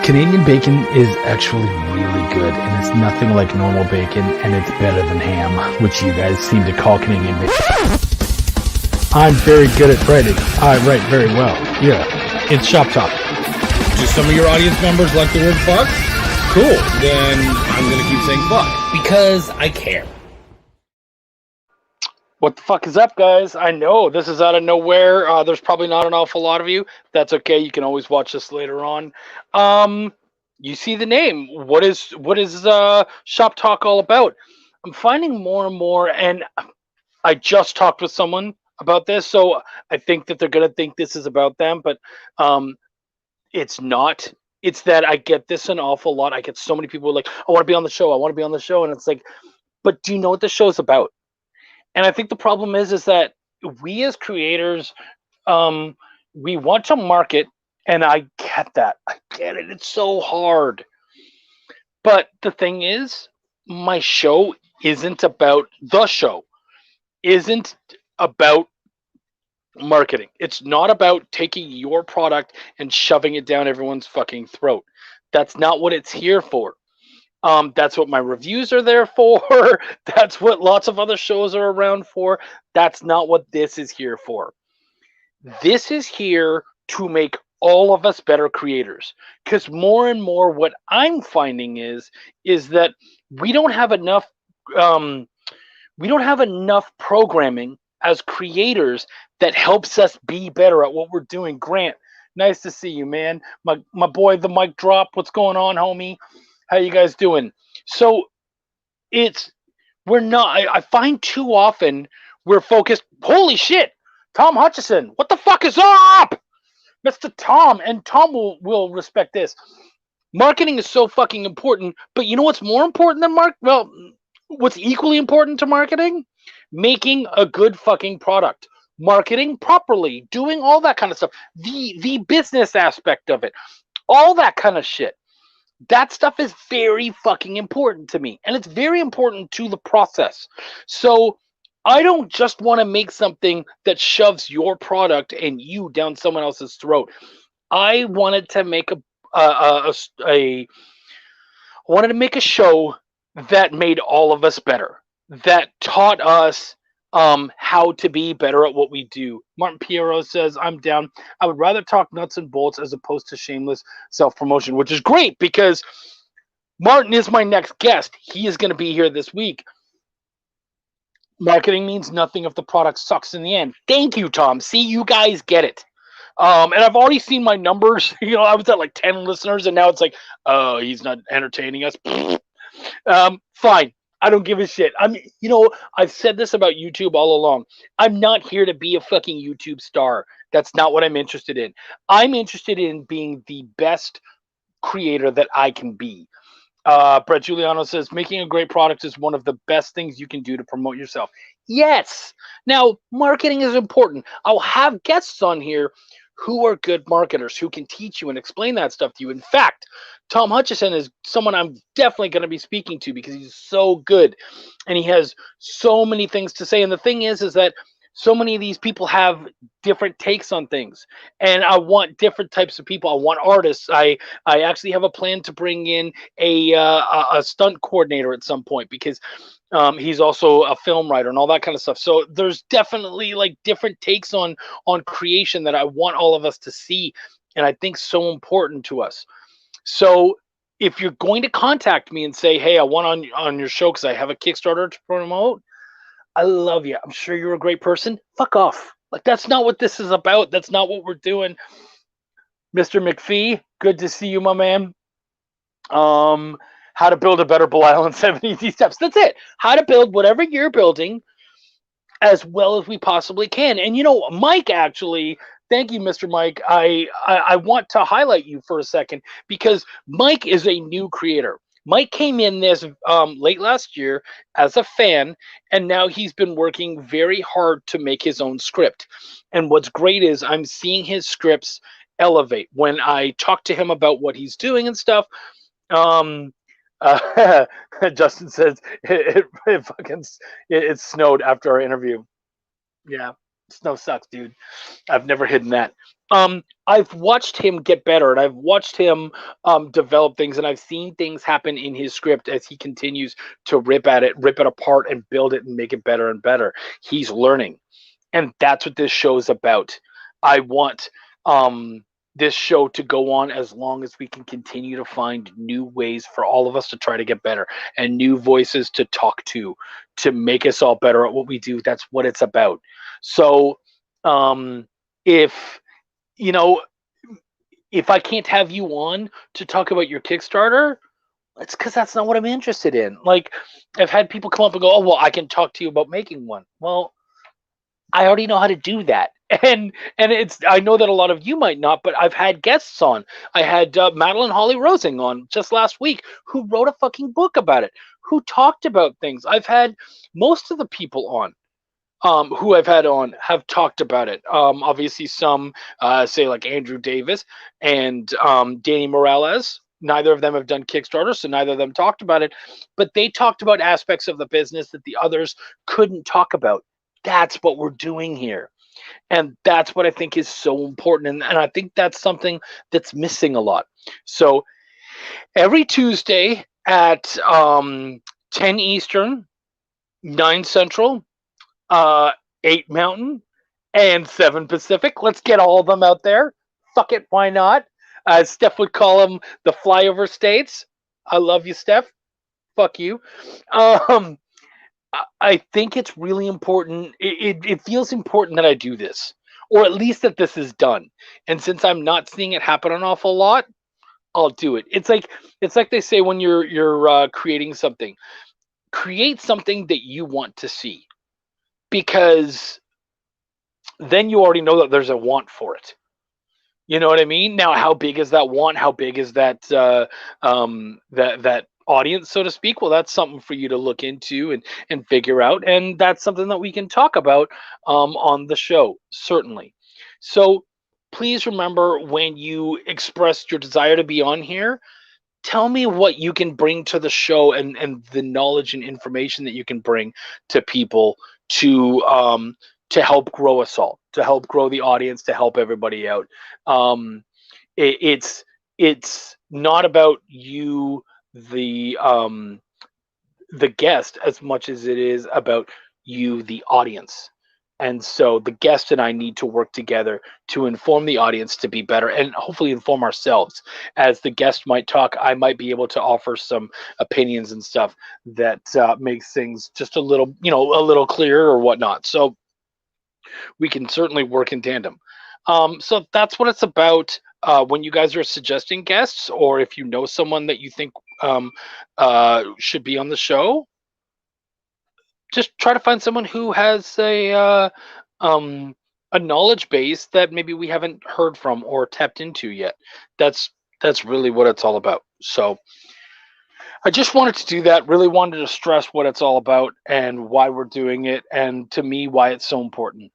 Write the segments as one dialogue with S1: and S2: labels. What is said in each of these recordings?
S1: Canadian bacon is actually really good, and it's nothing like normal bacon, and it's better than ham, which you guys seem to call Canadian bacon. I'm very good at writing. I write very well. Yeah, it's Shop Talk.
S2: Do some of your audience members like the word fuck? Cool. Then I'm going to keep saying fuck because I care.
S3: What the fuck is up, guys? I know this is out of nowhere. There's probably not an awful lot of you. That's okay. You can always watch this later on. You see the name. What is Shop Talk all about? I'm finding more and more, and I just talked with someone about this, so I think that they're gonna think this is about them, but it's not. It's that I get this an awful lot. I get so many people like, I want to be on the show. I want to be on the show, and it's like, but do you know what the show is about? And I think the problem is that we as creators, we want to market, and I get that. I get it. It's so hard. But the thing is, my show isn't about the show, isn't about marketing. It's not about taking your product and shoving it down everyone's fucking throat. That's not what it's here for. That's what my reviews are there for. That's what lots of other shows are around for. That's not what this is here for. This is here to make all of us better creators. Because more and more what I'm finding is that we don't have enough programming as creators that helps us be better at what we're doing. Grant, nice to see you, man. My boy, the mic drop. What's going on, homie? How you guys doing? So we're not, I find too often we're focused, holy shit, Tom Hutchison, what the fuck is up? Mr. Tom, and Tom will respect this. Marketing is so fucking important, but you know what's more important than what's equally important to marketing? Making a good fucking product. Marketing properly, doing all that kind of stuff. The business aspect of it. All that kind of shit. That stuff is very fucking important to me, and it's very important to the process. So I don't just want to make something that shoves your product and you down someone else's throat. I wanted to make a show that made all of us better, that taught us how to be better at what we do. Martin Piero says, I'm down. I would rather talk nuts and bolts as opposed to shameless self-promotion, which is great because Martin is my next guest. He is going to be here this week. Marketing means nothing if the product sucks in the end. Thank you, Tom. See, you guys get it. And I've already seen my numbers. I was at like 10 listeners, and now it's like, oh, he's not entertaining us. Fine. I don't give a shit. I've said this about YouTube all along. I'm not here to be a fucking YouTube star. That's not what I'm interested in. I'm interested in being the best creator that I can be. Brett Giuliano says, making a great product is one of the best things you can do to promote yourself. Yes. Now, marketing is important. I'll have guests on here who are good marketers, who can teach you and explain that stuff to you. In fact, Tom Hutchison is someone I'm definitely going to be speaking to because he's so good and he has so many things to say. And the thing is that so many of these people have different takes on things, and I want different types of people. I want artists. I actually have a plan to bring in a stunt coordinator at some point because he's also a film writer and all that kind of stuff. So there's definitely like different takes on creation that I want all of us to see, and I think so important to us. So if you're going to contact me and say, hey, I want on your show because I have a Kickstarter to promote, I love you. I'm sure you're a great person. Fuck off. Like, that's not what this is about. That's not what we're doing. Mr. McPhee, good to see you, my man. How to build a better Belial in 7 easy steps. That's it. How to build whatever you're building as well as we possibly can. And Mike, actually, thank you, Mr. Mike. I want to highlight you for a second because Mike is a new creator. Mike came in this late last year as a fan, and now he's been working very hard to make his own script. And what's great is I'm seeing his scripts elevate. When I talk to him about what he's doing and stuff, Justin says it snowed after our interview. Yeah. Snow sucks, dude. I've never hidden that. I've watched him get better, and I've watched him develop things, and I've seen things happen in his script as he continues to rip it apart, and build it and make it better and better. He's learning, and that's what this show is about. I want this show to go on as long as we can continue to find new ways for all of us to try to get better, and new voices to talk to make us all better at what we do. That's what it's about. So if you know, if I can't have you on to talk about your Kickstarter, it's because that's not what I'm interested in. Like, I've had people come up and go, "Oh, well, I can talk to you about making one." Well, I already know how to do that. And it's, I know that a lot of you might not, but I've had guests on. I had Madeline Holly Rosing on just last week, who wrote a fucking book about it, who talked about things. I've had most of the people on who I've had on have talked about it. Obviously, some say like Andrew Davis and Danny Morales. Neither of them have done Kickstarter, so neither of them talked about it. But they talked about aspects of the business that the others couldn't talk about. That's what we're doing here. And that's what I think is so important. And I think that's something that's missing a lot. So every Tuesday at 10 Eastern, 9 Central, 8 Mountain, and 7 Pacific. Let's get all of them out there. Fuck it, why not? Steph would call them the flyover states. I love you, Steph. Fuck you. I think it's really important. It feels important that I do this, or at least that this is done. And since I'm not seeing it happen an awful lot, I'll do it. It's like they say when you're creating something, create something that you want to see, because then you already know that there's a want for it. You know what I mean? Now, how big is that want? How big is that that audience, so to speak? Well, that's something for you to look into and figure out, and that's something that we can talk about on the show, certainly. So please remember, when you expressed your desire to be on here, tell me what you can bring to the show, and the knowledge and information that you can bring to people to help grow us all, to help grow the audience, to help everybody out. It's not about you, the guest, as much as it is about you, the audience. And so the guest and I need to work together to inform the audience to be better, and hopefully inform ourselves. As the guest might talk, I might be able to offer some opinions and stuff that makes things just a little, a little clearer or whatnot. So we can certainly work in tandem. So that's what it's about. When you guys are suggesting guests, or if you know someone that you think should be on the show, just try to find someone who has a knowledge base that maybe we haven't heard from or tapped into yet. That's really what it's all about. So I just wanted to do that. Really wanted to stress what it's all about and why we're doing it, and to me, why it's so important.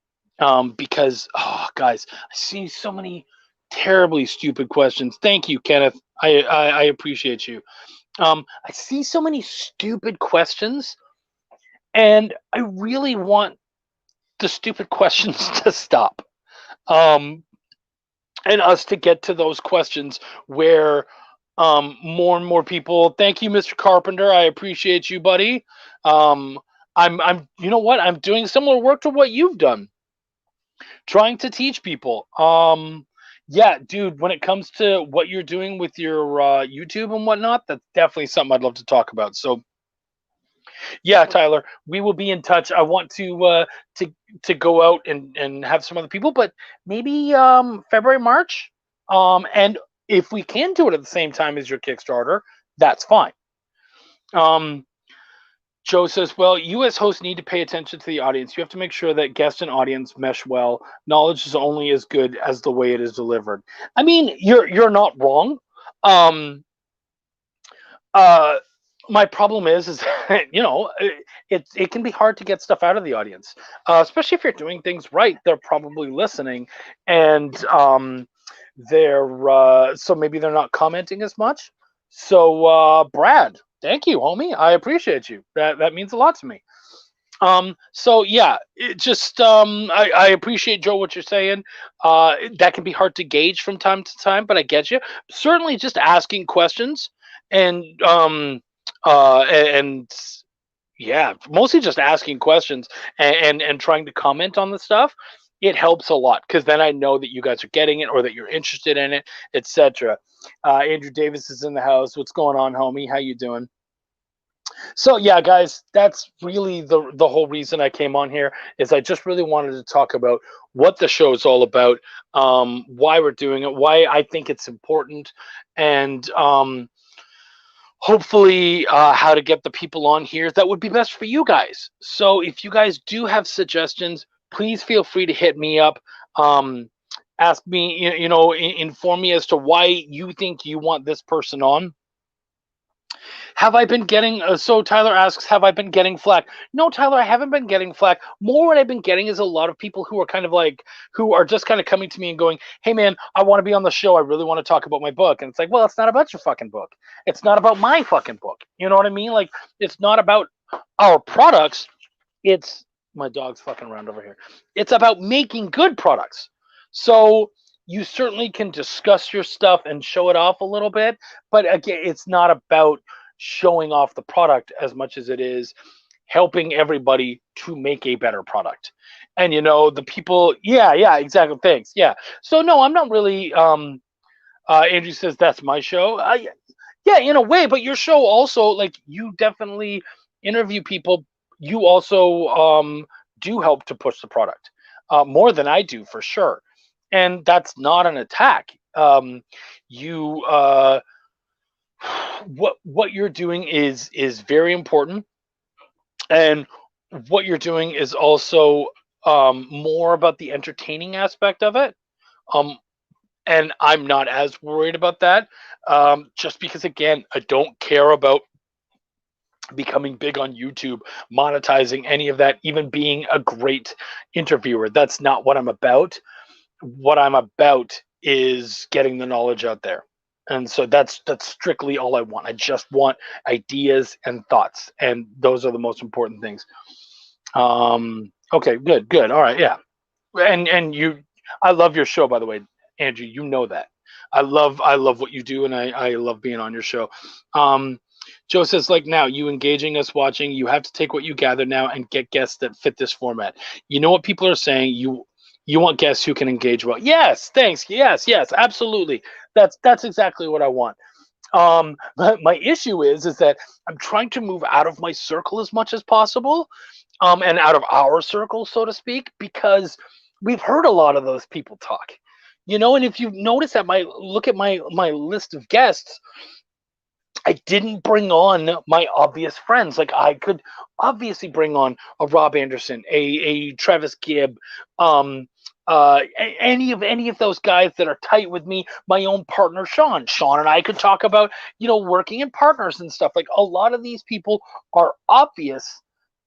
S3: Because, guys, I see so many terribly stupid questions. Thank you, Kenneth. I appreciate you. I see so many stupid questions, and I really want the stupid questions to stop. And us to get to those questions where more and more people. Thank you, Mr. Carpenter. I appreciate you, buddy. I'm you know what? I'm doing similar work to what you've done, trying to teach people. Yeah, dude, when it comes to what you're doing with your YouTube and whatnot, that's definitely something I'd love to talk about. So yeah, Tyler, we will be in touch. I want to go out and have some other people, but maybe February, March. And if we can do it at the same time as your Kickstarter, that's fine. Joe says, well, you as hosts need to pay attention to the audience. You have to make sure that guest and audience mesh well. Knowledge is only as good as the way it is delivered. I mean, you're not wrong. My problem is it can be hard to get stuff out of the audience, especially if you're doing things right. They're probably listening, and they're so maybe they're not commenting as much. So Brad, thank you, homie. I appreciate you. That means a lot to me. So yeah, it just I appreciate Joe what you're saying. That can be hard to gauge from time to time, but I get you. Certainly, just asking questions and and yeah, mostly just asking questions and trying to comment on the stuff. It helps a lot because then I know that you guys are getting it or that you're interested in it, etc. Andrew Davis is in the house. What's going on, homie? How you doing? So yeah, guys, that's really the whole reason I came on here is I just really wanted to talk about what the show is all about, why we're doing it, why I think it's important, and hopefully how to get the people on here that would be best for you guys. So if you guys do have suggestions, please feel free to hit me up. Ask me, inform me as to why you think you want this person on. Have I been getting, so Tyler asks, have I been getting flack? No, Tyler, I haven't been getting flack. More what I've been getting is a lot of people who are kind of like, who are just kind of coming to me and going, hey man, I want to be on the show. I really want to talk about my book. And it's like, well, it's not about your fucking book. It's not about my fucking book. You know what I mean? Like, it's not about our products. It's, my dog's fucking around over here. It's about making good products. So you certainly can discuss your stuff and show it off a little bit. But again, it's not about showing off the product as much as it is helping everybody to make a better product. And the people, yeah, exactly. Thanks. Yeah. So no, I'm not really Andrew says that's my show. Yeah, in a way, but your show also, like, you definitely interview people. You also do help to push the product more than I do, for sure. And that's not an attack. You what you're doing is very important, and what you're doing is also more about the entertaining aspect of it, and I'm not as worried about that, just because, again, I don't care about becoming big on YouTube, monetizing any of that, even being a great interviewer. That's not what I'm about. What I'm about is getting the knowledge out there. And so that's strictly all I want. I just want ideas and thoughts, and those are the most important things. Okay, good. All right, yeah. And I love your show, by the way, Andrew. You know that. I love what you do, and I love being on your show. Joe says, like, now you engaging us watching, you have to take what you gather now and get guests that fit this format. You know what people are saying? You want guests who can engage well. Yes, thanks. Yes, absolutely. That's exactly what I want. But my issue is that I'm trying to move out of my circle as much as possible, and out of our circle, so to speak, because we've heard a lot of those people talk. And if you notice that look at my list of guests, I didn't bring on my obvious friends. Like, I could obviously bring on a Rob Anderson, a Travis Gibb, any of those guys that are tight with me. My own partner, Sean and I could talk about, working in partners and stuff. Like, a lot of these people are obvious,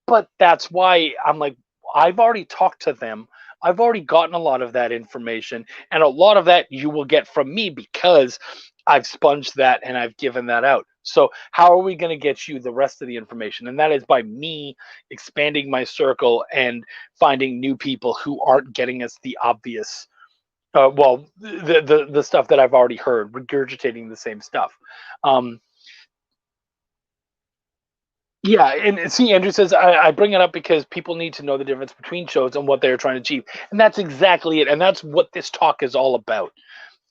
S3: but that's why I'm like, I've already talked to them. I've already gotten a lot of that information, and a lot of that you will get from me because I've sponged that and I've given that out. So how are we going to get you the rest of the information? And that is by me expanding my circle and finding new people who aren't getting us the obvious, the stuff that I've already heard, regurgitating the same stuff. Yeah, and see, Andrew says, I bring it up because people need to know the difference between shows and what they're trying to achieve. And that's exactly it. And that's what this talk is all about,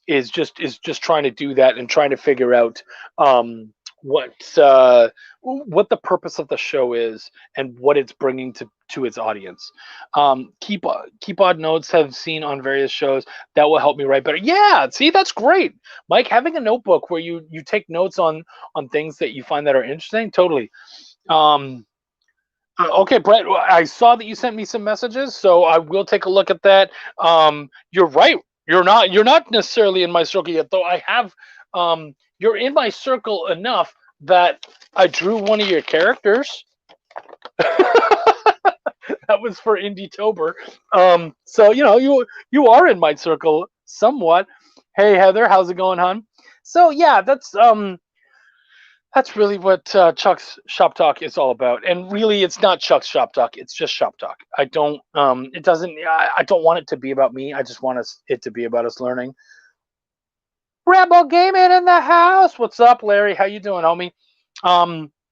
S3: is just trying to do that and trying to figure out what the purpose of the show is and what it's bringing to its audience. Keep odd notes have seen on various shows that will help me write better. Yeah, see, that's great, Mike. Having a notebook where you take notes on things that you find that are interesting, totally. Okay, Brett, I saw that you sent me some messages, so I will take a look at that. You're right. You're not necessarily in my circle yet, though. I have. You're in my circle enough that I drew one of your characters. That was for Indie-tober. So you are in my circle somewhat. Hey Heather, how's it going, hon? So yeah, that's That's really what Chuck's Shop Talk is all about. And really, it's not Chuck's Shop Talk. It's just Shop Talk. I don't. It doesn't. I don't want it to be about me. I just want it to be about us learning. Rebel Gaming in the house. What's up, Larry? How you doing, homie?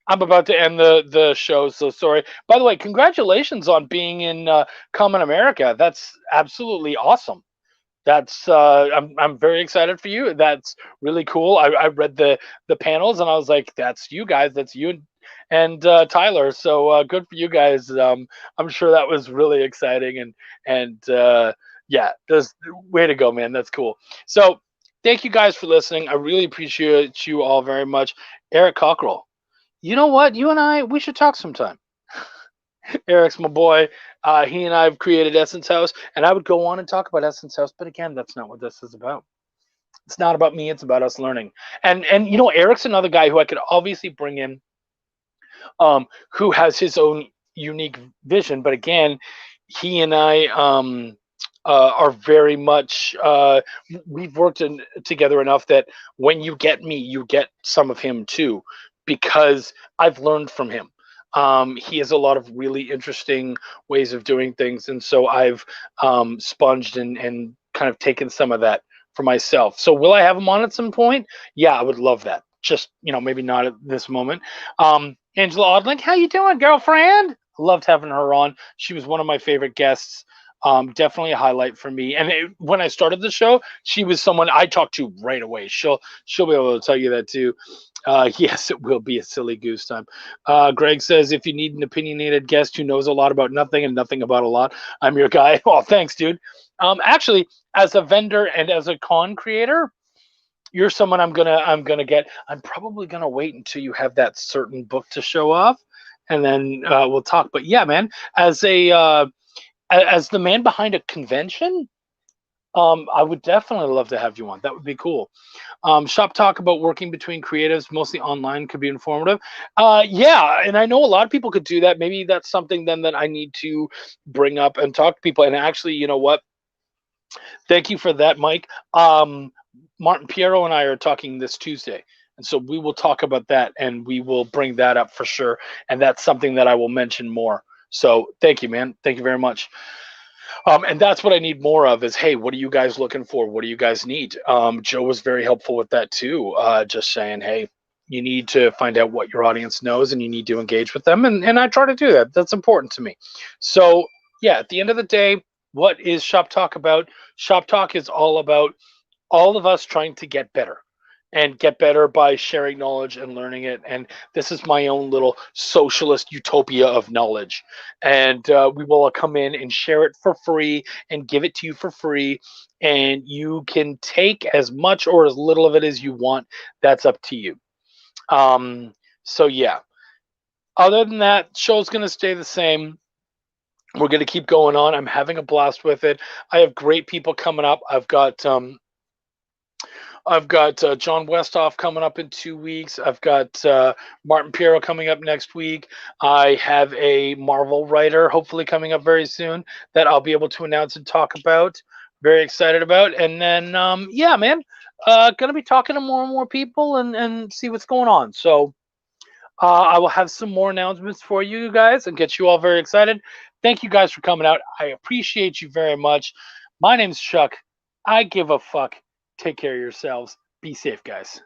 S3: I'm about to end the show, so sorry. By the way, congratulations on being in Common America. That's absolutely awesome. That's I'm very excited for you. That's really cool. I read the panels and I was like, that's you guys. That's you and Tyler. So good for you guys. I'm sure that was really exciting and yeah, just way to go, man. That's cool. So thank you guys for listening. I really appreciate you all very much. Eric Cockrell. You know what? You and I, we should talk sometime. Eric's my boy. He and I have created Essence House, and I would go on and talk about Essence House, but again, that's not what this is about. It's not about me. It's about us learning. And you know, Eric's another guy who I could obviously bring in, who has his own unique vision. But again, he and I are very much we've worked together enough that when you get me, you get some of him too, because I've learned from him. He has a lot of really interesting ways of doing things, and so I've sponged and kind of taken some of that for myself. So will I have him on at some point? Yeah, I would love that. Just, you know, maybe not at this moment. Angela Audlink, how you doing, girlfriend? Loved having her on. She was one of my favorite guests. Definitely a highlight for me. And when I started the show, she was someone I talked to right away. She'll be able to tell you that too. Yes, it will be a silly goose time. Greg says, if you need an opinionated guest who knows a lot about nothing and nothing about a lot, I'm your guy. Oh, thanks, dude. Actually, as a vendor and as a con creator, you're someone I'm gonna get. I'm probably gonna wait until you have that certain book to show off, and then we'll talk. But yeah, man, as the man behind a convention, I would definitely love to have you on. That would be cool. Shop Talk about working between creatives, mostly online, could be informative. Yeah, and I know a lot of people could do that. Maybe that's something then that I need to bring up and talk to people. And actually, you know what? Thank you for that, Mike. Martin Piero and I are talking this Tuesday. And so we will talk about that and we will bring that up for sure. And that's something that I will mention more. So thank you, man. Thank you very much. And that's what I need more of is, hey, what are you guys looking for? What do you guys need? Joe was very helpful with that too. Just saying, hey, you need to find out what your audience knows and you need to engage with them. And I try to do that. That's important to me. So yeah, at the end of the day, what is Shop Talk about? Shop Talk is all about all of us trying to get better and get better by sharing knowledge and learning it. And this is my own little socialist utopia of knowledge. And we will come in and share it for free and give it to you for free. And you can take as much or as little of it as you want. That's up to you. So yeah, other than that, show's going to stay the same. We're going to keep going on. I'm having a blast with it. I have great people coming up. I've got John Westhoff coming up in 2 weeks. I've got Martin Piero coming up next week. I have a Marvel writer hopefully coming up very soon that I'll be able to announce and talk about. Very excited about. And then, yeah, man, going to be talking to more and more people and see what's going on. So I will have some more announcements for you guys and get you all very excited. Thank you guys for coming out. I appreciate you very much. My name's Chuck. I give a fuck. Take care of yourselves. Be safe, guys.